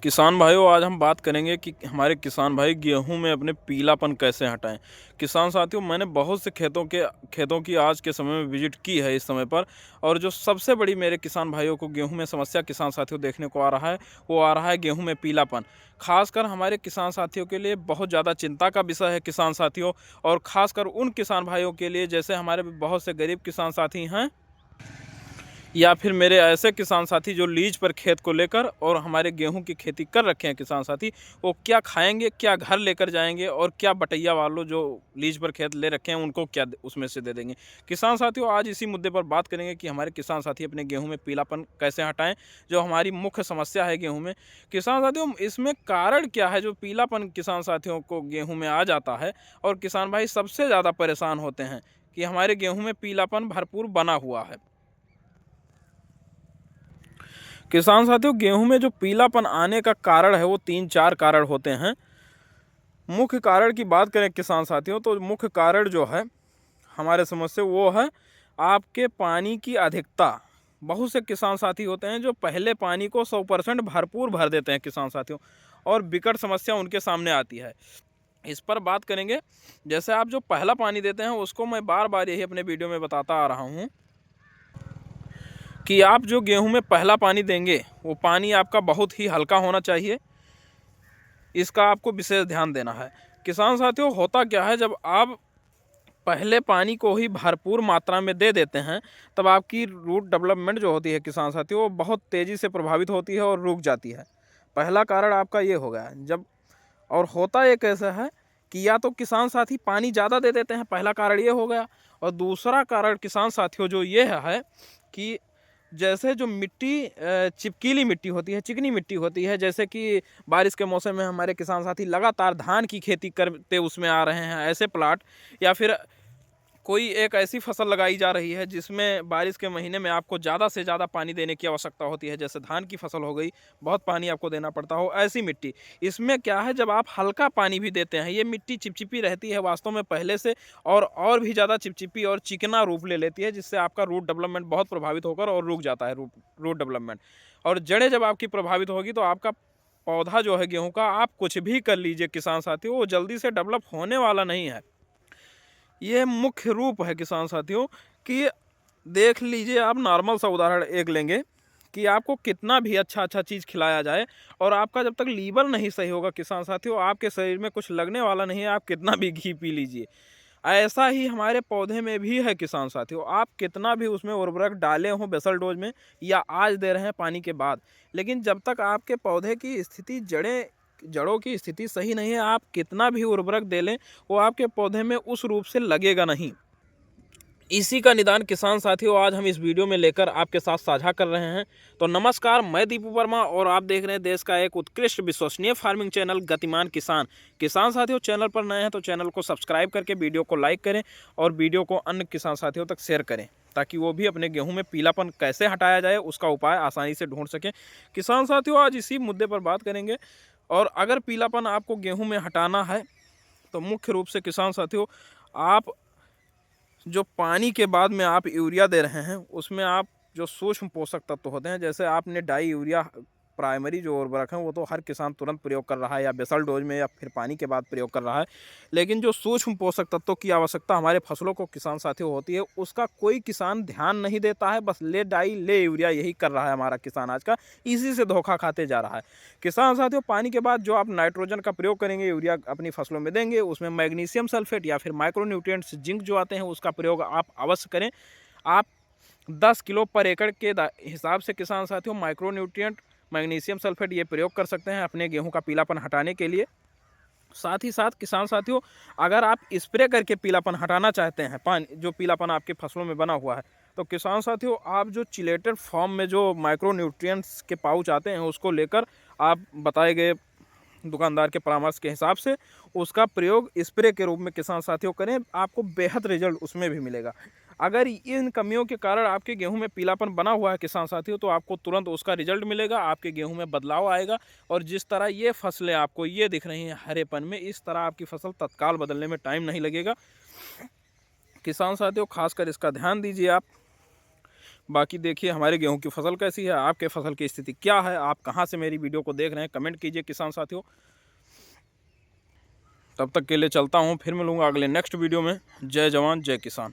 किसान भाइयों, आज हम बात करेंगे कि हमारे किसान भाई गेहूं में अपने पीलापन कैसे हटाएं। किसान साथियों, मैंने बहुत से खेतों की आज के समय में विजिट की है इस समय पर। और जो सबसे बड़ी मेरे किसान भाइयों को गेहूं में समस्या किसान साथियों देखने को आ रहा है, वो आ रहा है गेहूं में पीलापन। खासकर हमारे किसान साथियों के लिए बहुत ज़्यादा चिंता का विषय है किसान साथियों। और ख़ासकर उन किसान भाइयों के लिए, जैसे हमारे बहुत से गरीब किसान साथी हैं या फिर मेरे ऐसे किसान साथी जो लीज पर खेत को लेकर और हमारे गेहूं की खेती कर रखे हैं किसान साथी, वो क्या खाएंगे, क्या घर लेकर जाएंगे और क्या बटैया वालों जो लीज पर खेत ले रखे हैं उनको क्या उसमें से दे देंगे। किसान साथियों, आज इसी मुद्दे पर बात करेंगे कि हमारे किसान साथी अपने गेहूं में पीलापन कैसे हटाएं, जो हमारी मुख्य समस्या है गेहूँ में। किसान साथियों, इसमें कारण क्या है जो पीलापन किसान साथियों को गेहूँ में आ जाता है और किसान भाई सबसे ज़्यादा परेशान होते हैं कि हमारे गेहूँ में पीलापन भरपूर बना हुआ है। किसान साथियों, गेहूं में जो पीलापन आने का कारण है वो 3-4 कारण होते हैं। मुख्य कारण की बात करें किसान साथियों, तो मुख्य कारण जो है हमारे समझ से वो है आपके पानी की अधिकता। बहुत से किसान साथी होते हैं जो पहले पानी को 100% भरपूर भर देते हैं किसान साथियों, और विकट समस्या उनके सामने आती है। इस पर बात करेंगे। जैसे आप जो पहला पानी देते हैं उसको मैं बार बार यही अपने वीडियो में बताता आ रहा हूँ कि आप जो गेहूं में पहला पानी देंगे वो पानी आपका बहुत ही हल्का होना चाहिए। इसका आपको विशेष ध्यान देना है। किसान साथियों, होता क्या है, जब आप पहले पानी को ही भरपूर मात्रा में दे देते हैं तब आपकी रूट डेवलपमेंट जो होती है किसान साथियों, वो बहुत तेज़ी से प्रभावित होती है और रुक जाती है। पहला कारण आपका ये हो गया। जब और होता एक ऐसा है कि या तो किसान साथी पानी ज़्यादा दे देते हैं, पहला कारण ये हो गया। और दूसरा कारण किसान साथियों जो ये है कि जैसे जो मिट्टी चिपकीली मिट्टी होती है, चिकनी मिट्टी होती है, जैसे कि बारिश के मौसम में हमारे किसान साथी लगातार धान की खेती करते उसमें आ रहे हैं ऐसे प्लाट, या फिर कोई एक ऐसी फसल लगाई जा रही है जिसमें बारिश के महीने में आपको ज़्यादा से ज़्यादा पानी देने की आवश्यकता होती है, जैसे धान की फसल हो गई, बहुत पानी आपको देना पड़ता हो, ऐसी मिट्टी। इसमें क्या है, जब आप हल्का पानी भी देते हैं ये मिट्टी चिपचिपी रहती है वास्तव में पहले से, और भी ज़्यादा चिपचिपी और चिकना रूप ले लेती है, जिससे आपका रूट डेवलपमेंट बहुत प्रभावित होकर और रुक जाता है रूट डेवलपमेंट। और जड़ें जब आपकी प्रभावित होगी तो आपका पौधा जो है गेहूँ का, आप कुछ भी कर लीजिए किसान साथियों, वो जल्दी से डेवलप होने वाला नहीं है। ये मुख्य रूप है किसान साथियों कि देख लीजिए, आप नॉर्मल सा उदाहरण एक लेंगे कि आपको कितना भी अच्छा अच्छा चीज़ खिलाया जाए और आपका जब तक लीवर नहीं सही होगा किसान साथियों, आपके शरीर में कुछ लगने वाला नहीं है, आप कितना भी घी पी लीजिए। ऐसा ही हमारे पौधे में भी है किसान साथियों, आप कितना भी उसमें उर्वरक डाले हों बेसल डोज में या आज दे रहे हैं पानी के बाद, लेकिन जब तक आपके पौधे की स्थिति जड़ों की स्थिति सही नहीं है, आप कितना भी उर्वरक दे लें वो आपके पौधे में उस रूप से लगेगा नहीं। इसी का निदान किसान साथियों आज हम इस वीडियो में लेकर आपके साथ साझा कर रहे हैं। तो नमस्कार, मैं दीपू वर्मा और आप देख रहे हैं देश का एक उत्कृष्ट विश्वसनीय फार्मिंग चैनल गतिमान किसान। किसान साथियों, चैनल पर नए हैं तो चैनल को सब्सक्राइब करके वीडियो को लाइक करें और वीडियो को अन्य किसान साथियों तक शेयर करें, ताकि वो भी अपने गेहूं में पीलापन कैसे हटाया जाए उसका उपाय आसानी से ढूंढ सकें। किसान साथियों, आज इसी मुद्दे पर बात करेंगे। और अगर पीलापन आपको गेहूं में हटाना है तो मुख्य रूप से किसान साथियों, आप जो पानी के बाद में आप यूरिया दे रहे हैं उसमें आप जो सूक्ष्म पोषक तत्व होते हैं, जैसे आपने डाई यूरिया प्राइमरी जो उर्वरक है वो तो हर किसान तुरंत प्रयोग कर रहा है या बेसल डोज में या फिर पानी के बाद प्रयोग कर रहा है, लेकिन जो सूक्ष्म पोषक तत्वों की आवश्यकता हमारे फसलों को किसान साथियों होती है उसका कोई किसान ध्यान नहीं देता है। बस ले डाई ले यूरिया यही कर रहा है हमारा किसान आज का, इसी से धोखा खाते जा रहा है। किसान साथियों, पानी के बाद जो आप नाइट्रोजन का प्रयोग करेंगे, यूरिया अपनी फसलों में देंगे, उसमें मैग्नीशियम सल्फेट या फिर माइक्रोन्यूट्रिएंट्स जिंक जो आते हैं उसका प्रयोग आप अवश्य करें। आप 10 किलो पर एकड़ के हिसाब से किसान साथियों माइक्रोन्यूट्रिएंट मैग्नीशियम सल्फेट ये प्रयोग कर सकते हैं अपने गेहूं का पीलापन हटाने के लिए। साथ ही साथ किसान साथियों, अगर आप स्प्रे करके पीलापन हटाना चाहते हैं, पानी जो पीलापन आपके फसलों में बना हुआ है, तो किसान साथियों आप जो चिलेटेड फॉर्म में जो माइक्रो न्यूट्रिएंट्स के पाउच आते हैं उसको लेकर आप बताए गए दुकानदार के परामर्श के हिसाब से उसका प्रयोग स्प्रे के रूप में किसान साथियों करें, आपको बेहद रिजल्ट उसमें भी मिलेगा। अगर इन कमियों के कारण आपके गेहूं में पीलापन बना हुआ है किसान साथियों, तो आपको तुरंत उसका रिजल्ट मिलेगा, आपके गेहूं में बदलाव आएगा। और जिस तरह ये फसलें आपको ये दिख रही हैं हरेपन में, इस तरह आपकी फसल तत्काल बदलने में टाइम नहीं लगेगा। किसान साथियों, खासकर इसका ध्यान दीजिए आप। बाकी देखिए हमारे गेहूं की फसल कैसी है, आपके फसल की स्थिति क्या है, आप कहां से मेरी वीडियो को देख रहे हैं, कमेंट कीजिए किसान साथियों। तब तक के लिए चलता हूं, फिर मिलूंगा अगले नेक्स्ट वीडियो में। जय जवान जय किसान।